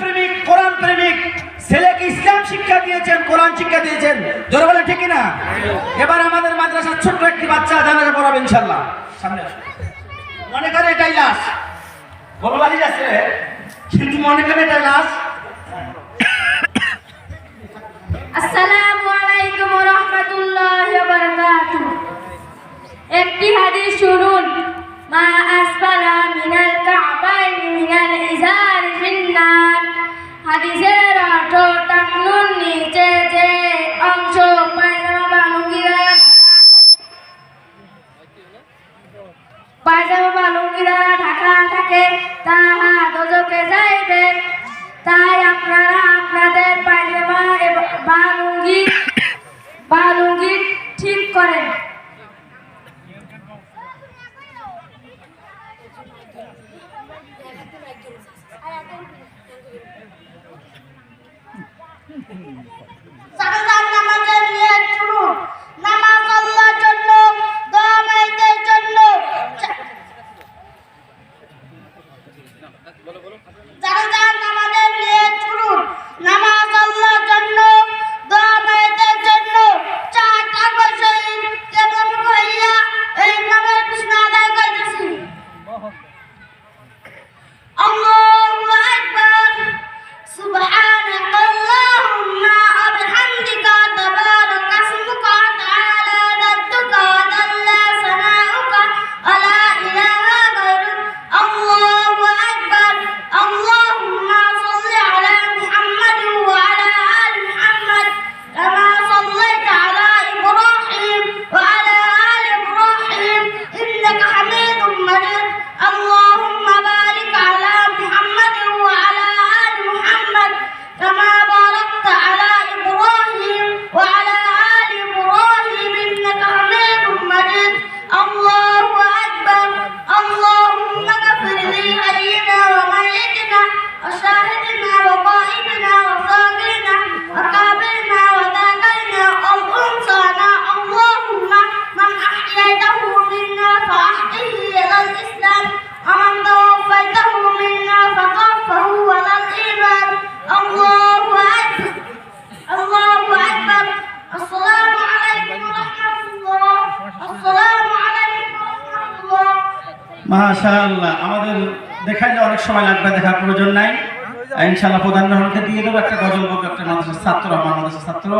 প্রেমিক, কোরআন প্রেমিক ছেলেকে ইসলাম শিক্ষা দিয়েছেন, কোরআন শিক্ষা দিয়েছেন। জোরে বলেন ঠিক না? এবার আমাদের মাদ্রাসার ছোট্ট একটি বাচ্চা জানাজা পড়াবে ইনশাআল্লাহ। সামনে আসুন। মনে করে এটাই লাশ, বড় বাড়ি আছে কিন্তু মনে করে এটাই লাশ। আসসালামু আলাইকুম ওয়া রাহমাতুল্লাহি ওয়া বারাকাতুহু। একটি হাদিস শুনুন, মা আসফালা মিনাল কা'বাইনি মিনাল ইজারি ফিন্নার। হাদিসের অর্থ টাকনুর নিচে যে অংশ পায়জামা বা লুঙ্গি দ্বারা ঢাকা থাকে তাহা দোজখে যাইবে। তাই আপনারা আপনাদের পায়জামা বা লুঙ্গি ঠিক করেন। জানাজার নামাজের নিয়ত শুনুন। নামাজ আল্লাহর জন্য, দোয়া মাইতের জন্য। জানাজার নামাজের নিয়ত শুনুন। নামাজ আল্লাহর জন্য, দোয়া মাইতের জন্য। চারটা বছর কেমন হইয়া এই নামের পিছনে আদায় করতেছি। আল্লাহু আকবার, সুবহানাক আল্লাহুম্মা ওয়া বিহামদিকা, তাবারাকা ইসমুকা, তাআলা জাদ্দুকা, জাল্লা সানাউকা, লা ইলাহা গায়রুক। আল্লাহু আকবার। আল্লাহুম্মা সাল্লি আলা মুহাম্মাদ ওয়া আলা আলি মুহাম্মাদ কামা সাল্লাইতা আলা ইব্রাহিম ওয়া আলা আলি ইব্রাহিম ইন্নাকা হামিদুম মাজিদ। আল্লাহুম্মা বারিক আলা মুহাম্মাদ ওয়া আলা আলি মুহাম্মাদ কামা বারাকতা আলা ইব্রাহিম ওয়া আলা আলি ইব্রাহিম ইন্নাকা হামিদুম মাজিদ। আল্লাহু আকবার। আল্লাহুম্মা গফির লি হাইয়িনা ওয়া মাইয়িতিনা ওয়া শাহিদিনা ওয়া গায়িবিনা ওয়া সাগিরিনা ওয়া কাবিরিনা ওয়া যাকারিনা ওয়া উনসানা। আল্লাহুম্মা মান আহইয়াতাহু মিন্না ফাআহইহি আলাল ইসলাম ওয়া মান তাওফাইতাহু মিন্না ফাতাওফাহু আলাল ঈমান। আল্লাহু আকবার। আল্লাহু আকবার। আসসালামু আলাইকুম ওয়া রাহমাতুল্লাহ। আসসালামু আলাইকুম ওয়া রাহমাতুল্লাহ। মাশাআল্লাহ। আমাদের দেখাইলে অনেক সময় লাগবে, দেখার প্রয়োজন নাই। ইনশাআল্লাহ প্রধান মেহমানকে দিয়ে দেবো একটা গজল বলবে, একটা মাদ্রাসার ছাত্র, আমার মাদ্রাসার ছাত্র।